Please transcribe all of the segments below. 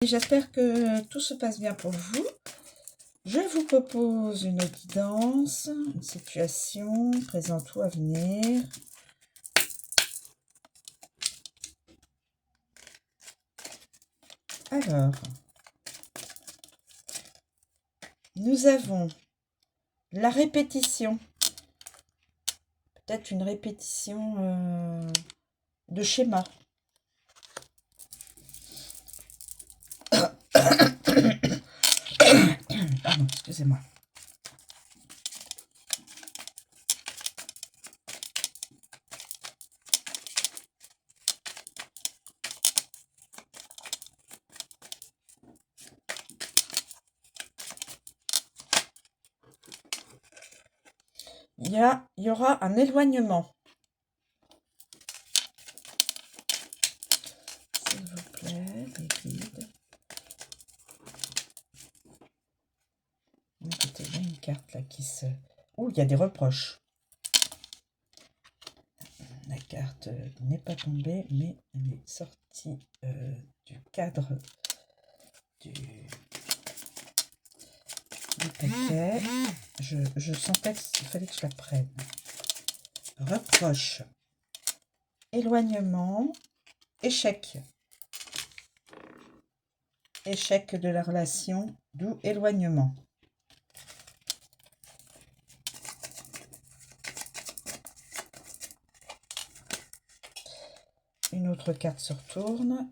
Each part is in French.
J'espère que tout se passe bien pour vous. Je vous propose une guidance, une situation, présent ou à venir. Alors, nous avons la répétition. Peut-être une répétition de schéma. Pardon, excusez-moi. Il y aura un éloignement. S'il vous plaît, les guides. Écoutez, il y a une carte là qui se... Ouh, il y a des reproches. La carte n'est pas tombée, mais elle est sortie du cadre du paquet. Je sentais qu'il fallait que je la prenne. Reproche, éloignement, échec. Échec de la relation, d'où éloignement. Une autre carte se retourne.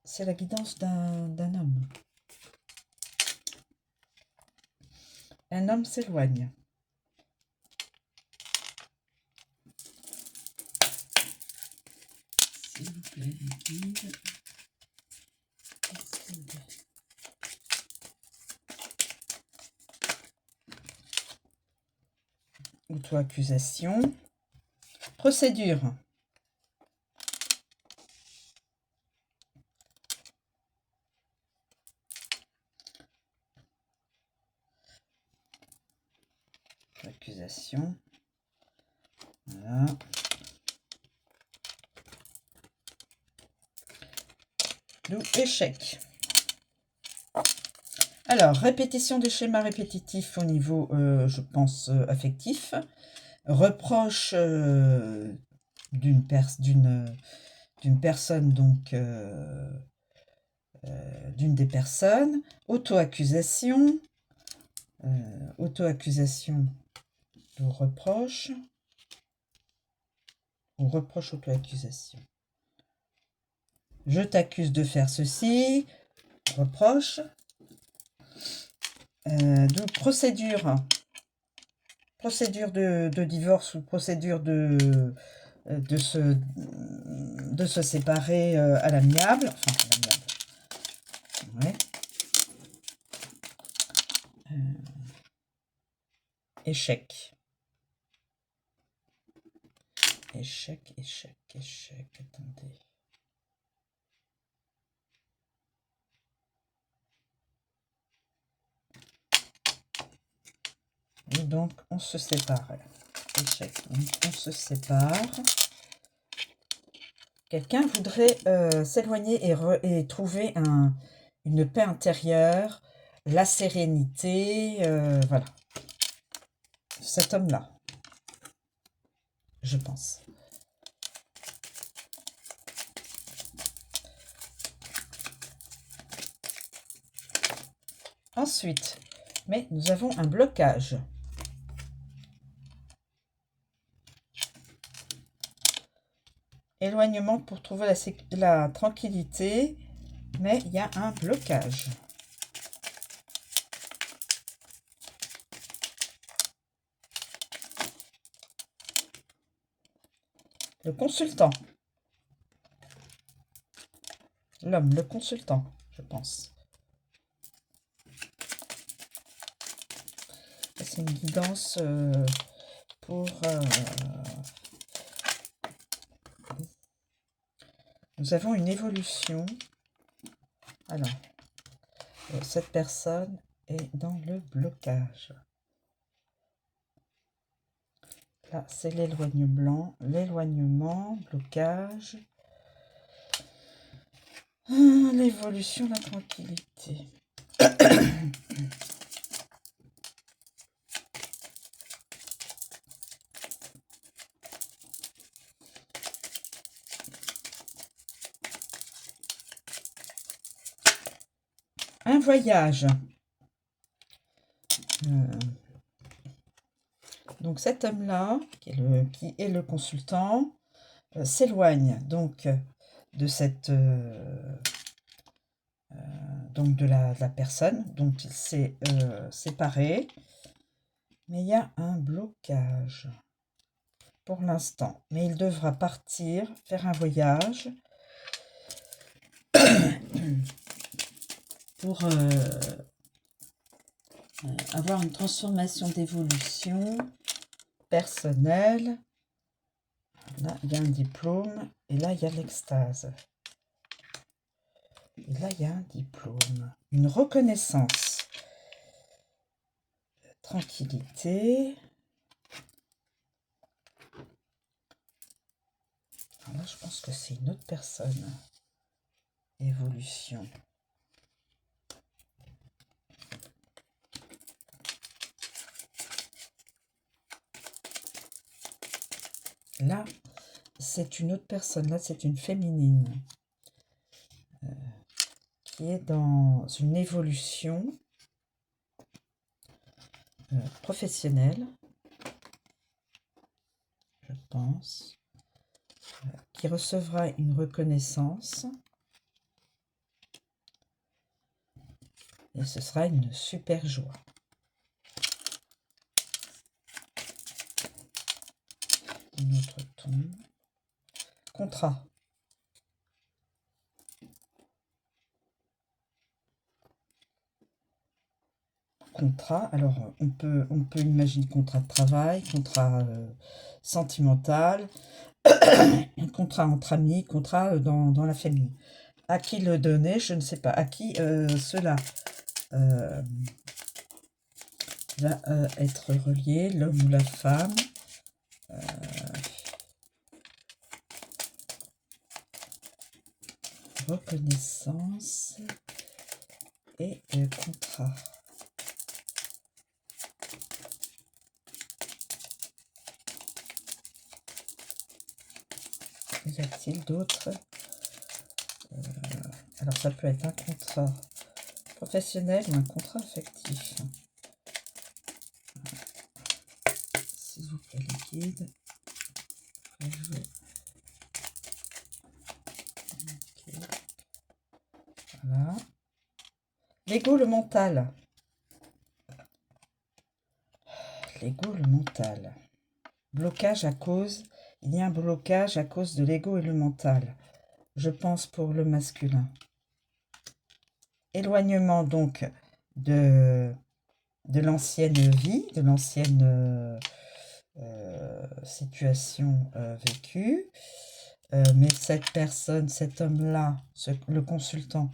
C'est la guidance d'un homme. Un homme s'éloigne. S'il vous plaît, les guides. Auto-accusation. Procédure. Accusation. Voilà. D'où échec. Alors, répétition des schémas répétitifs au niveau, je pense, affectif. Reproche d'une personne, donc d'une des personnes. Auto-accusation. Auto-accusation de reproche. Ou reproche auto-accusation. Je t'accuse de faire ceci. Reproche. Donc, procédure de divorce ou procédure de se séparer à l'amiable. Enfin, à l'amiable. Ouais. Échec. Échec. Attendez. Et donc, on se sépare. Échec. Donc, on se sépare. Quelqu'un voudrait s'éloigner et trouver une paix intérieure, la sérénité, voilà. Cet homme-là, je pense. Ensuite, mais nous avons un blocage. Éloignement pour trouver la tranquillité, mais il y a un blocage. Le consultant. L'homme, le consultant, je pense. C'est une guidance pour... Nous avons une évolution. Alors, cette personne est dans le blocage. Là, c'est l'éloignement, blocage. L'évolution, la tranquillité. Un voyage. Donc cet homme-là, qui est le consultant, s'éloigne donc de cette donc de la personne dont il s'est séparé, mais il y a un blocage pour l'instant. Mais il devra partir, faire un voyage pour avoir une transformation d'évolution personnelle. Là, il y a un diplôme, et là, il y a l'extase. Et là, il y a un diplôme, une reconnaissance, tranquillité. Alors là, je pense que c'est une autre personne. Évolution. Là, c'est une autre personne. Là, c'est une féminine qui est dans une évolution professionnelle, je pense, qui recevra une reconnaissance. Et ce sera une super joie. Un autre ton. Contrat. Contrat, alors on peut imaginer contrat de travail, contrat sentimental, contrat entre amis, contrat dans la famille. À qui le donner, je ne sais pas. À qui cela va être relié, l'homme ou la femme. Reconnaissance et contrat. Y a-t-il d'autres alors ça peut être un contrat professionnel ou un contrat affectif. S'il vous plaît, les guides. Okay. Voilà. L'ego, le mental. L'ego, le mental. Blocage à cause. Il y a un blocage à cause de l'ego et le mental. Je pense pour le masculin. Éloignement donc de l'ancienne vie, de l'ancienne situation vécue. Mais cette personne, cet homme-là, le consultant,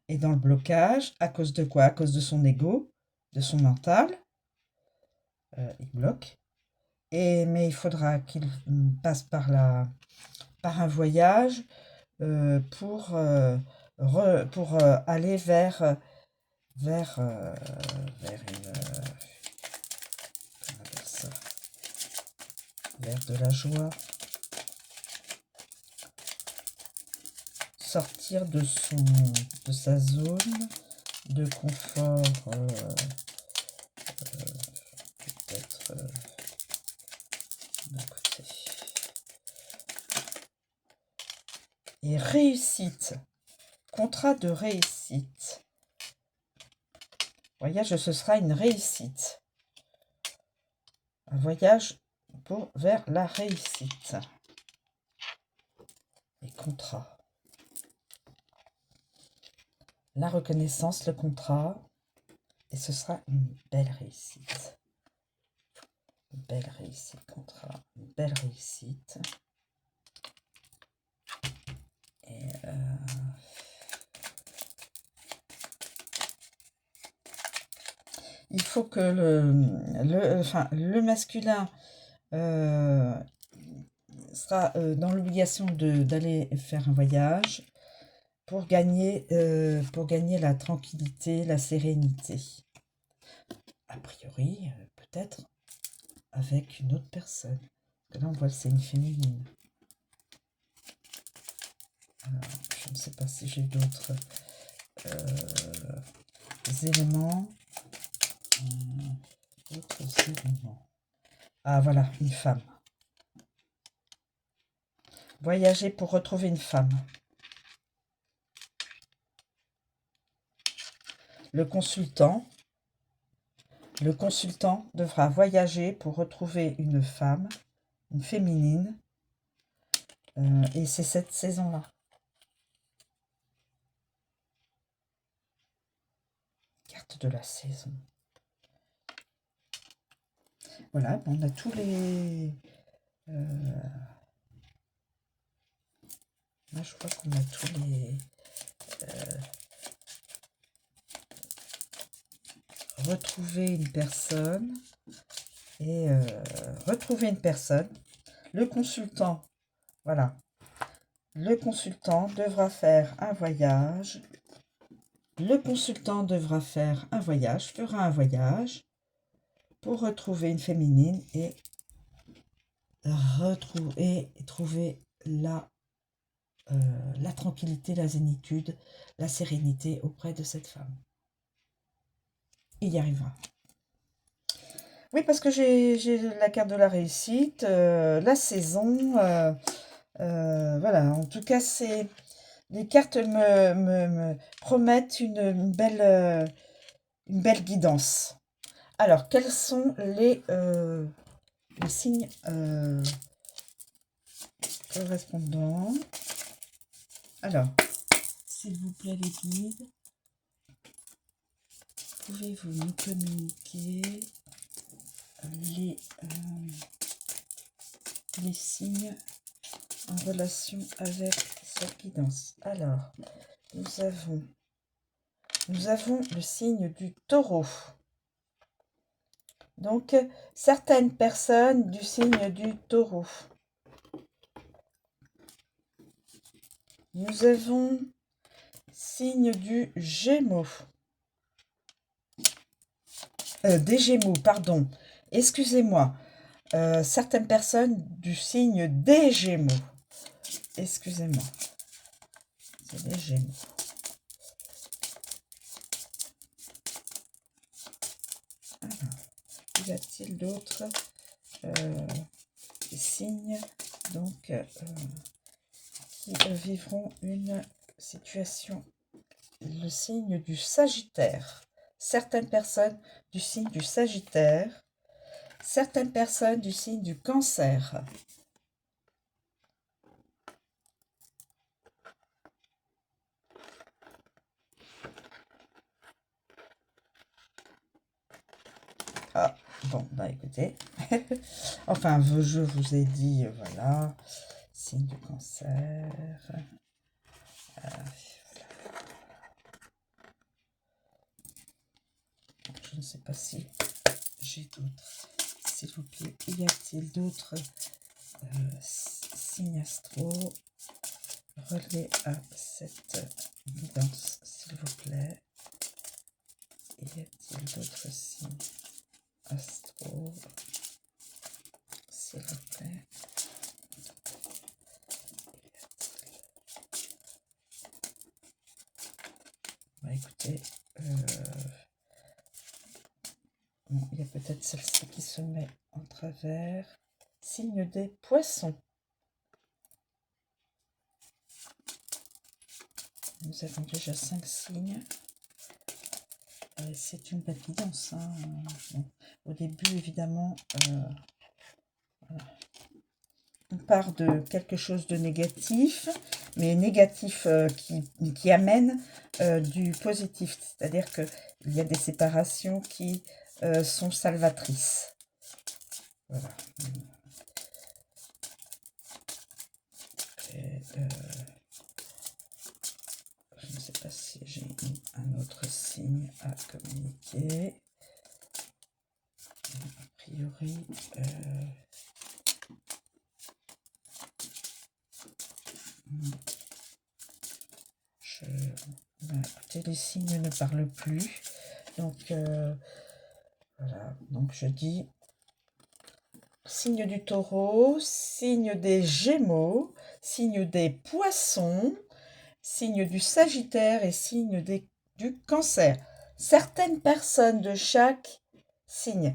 est dans le blocage. À cause de quoi? À cause de son ego, de son mental. Il bloque. Mais il faudra qu'il passe par un voyage pour aller vers une comment dire ça, vers de la joie, sortir de sa zone de confort, peut-être d'un côté. Et réussite, contrat de réussite. Voyage, ce sera une réussite. Un voyage vers la réussite. Et contrat. La reconnaissance, le contrat. Et ce sera une belle réussite. Une belle réussite, contrat. Une belle réussite. Et il faut que le masculin sera dans l'obligation d'aller faire un voyage pour gagner la tranquillité, la sérénité. A priori, peut-être avec une autre personne. Là, on voit que c'est une féminine. Alors, je ne sais pas si j'ai d'autres éléments. D'autres éléments. Ah, voilà, une femme. Voyager pour retrouver une femme. Le consultant devra voyager pour retrouver une femme, une féminine, et c'est cette saison-là. Carte de la saison. Voilà, on a tous les... Là, je crois qu'on a tous les... retrouver une personne et retrouver une personne. Le consultant, voilà. Le consultant devra faire un voyage. Le consultant devra faire un voyage, fera un voyage pour retrouver une féminine et trouver la tranquillité, la zénitude, la sérénité auprès de cette femme. Il y arrivera. Oui, parce que j'ai la carte de la réussite, la saison, voilà. En tout cas, les cartes me promettent une belle guidance. Alors, quels sont les signes correspondants? Alors, s'il vous plaît, les guides, pouvez-vous nous communiquer les signes en relation avec cette guidance? Alors, nous avons le signe du taureau. Donc, certaines personnes du signe du taureau. Nous avons signe du Gémeaux. Des Gémeaux, pardon. Excusez-moi. Certaines personnes du signe des Gémeaux. Excusez-moi. C'est des Gémeaux. Alors, y a-t-il d'autres signes donc qui vivront une situation? Le signe du Sagittaire. Certaines personnes du signe du Sagittaire. Certaines personnes du signe du Cancer. Ah, bon, bah écoutez. Enfin, je vous ai dit, voilà, signe du Cancer. Voilà. Je ne sais pas si j'ai d'autres. S'il vous plaît, y a-t-il d'autres signes astro reliés à cette guidance, s'il vous plaît? Y a-t-il d'autres signes astro, s'il vous plaît? Bah écoutez, bon, il y a peut-être celle-ci qui se met en travers. Signe des poissons. Nous avons déjà 5 signes. C'est une belle guidance. Hein. Bon, au début, évidemment, voilà. On part de quelque chose de négatif, mais négatif qui amène du positif. C'est-à-dire qu'il y a des séparations qui sont salvatrices. Voilà. Et, je ne sais pas si j'ai un autre signe à communiquer. A priori, je les signes ne parlent plus. Donc, voilà. Donc, je dis signe du Taureau, signe des Gémeaux, signe des Poissons, signe du Sagittaire et signe du Cancer. Certaines personnes de chaque signe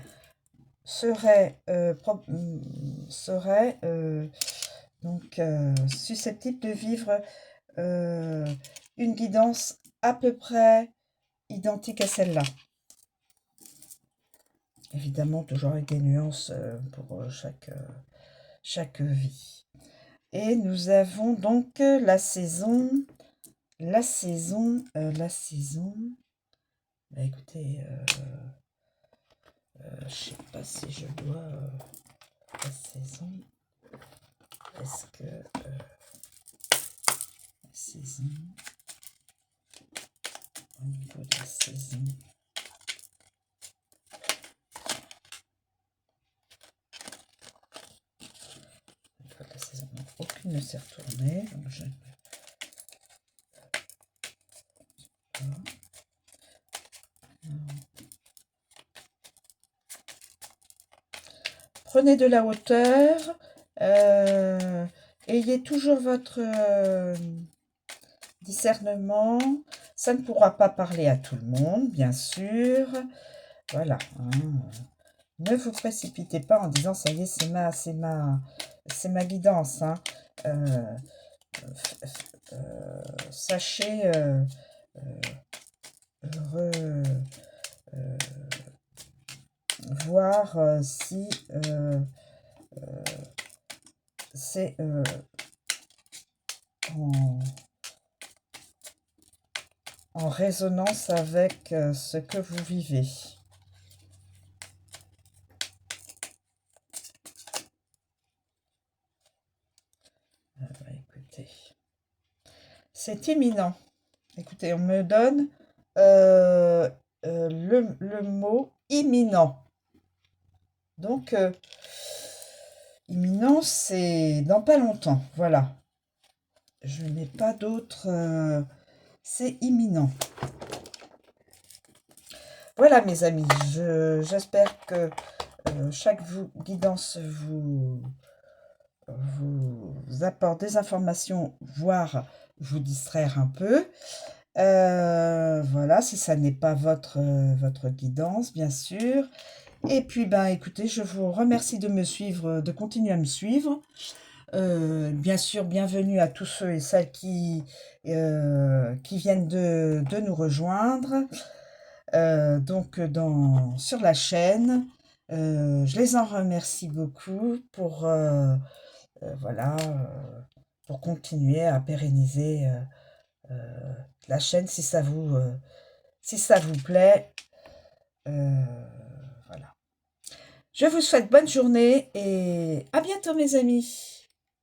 seraient donc susceptibles de vivre une guidance à peu près identique à celle-là. Évidemment, toujours avec des nuances pour chaque vie. Et nous avons donc la saison. Bah, écoutez, je sais pas si je dois la saison. Est-ce que la saison, au niveau de la saison, non, aucune ne s'est retournée, donc je prenez de la hauteur, ayez toujours votre discernement. Ça ne pourra pas parler à tout le monde, bien sûr. Voilà. Hein. Ne vous précipitez pas en disant ça y est, c'est ma guidance. Hein. Sachez voir si c'est en résonance avec ce que vous vivez. Écoutez, c'est imminent. Écoutez, on me donne le mot imminent. Donc, imminent, c'est dans pas longtemps. Voilà. Je n'ai pas d'autre. C'est imminent. Voilà, mes amis. J'espère que chaque guidance vous apporte des informations, voire vous distraire un peu. Voilà, si ça n'est pas votre guidance, bien sûr. Et puis, ben, écoutez, je vous remercie de me suivre, de continuer à me suivre. Bien sûr, bienvenue à tous ceux et celles qui viennent de nous rejoindre. Donc, sur la chaîne. Je les en remercie beaucoup pour, voilà, pour continuer à pérenniser la chaîne si ça vous plaît. Voilà. Je vous souhaite bonne journée et à bientôt mes amis.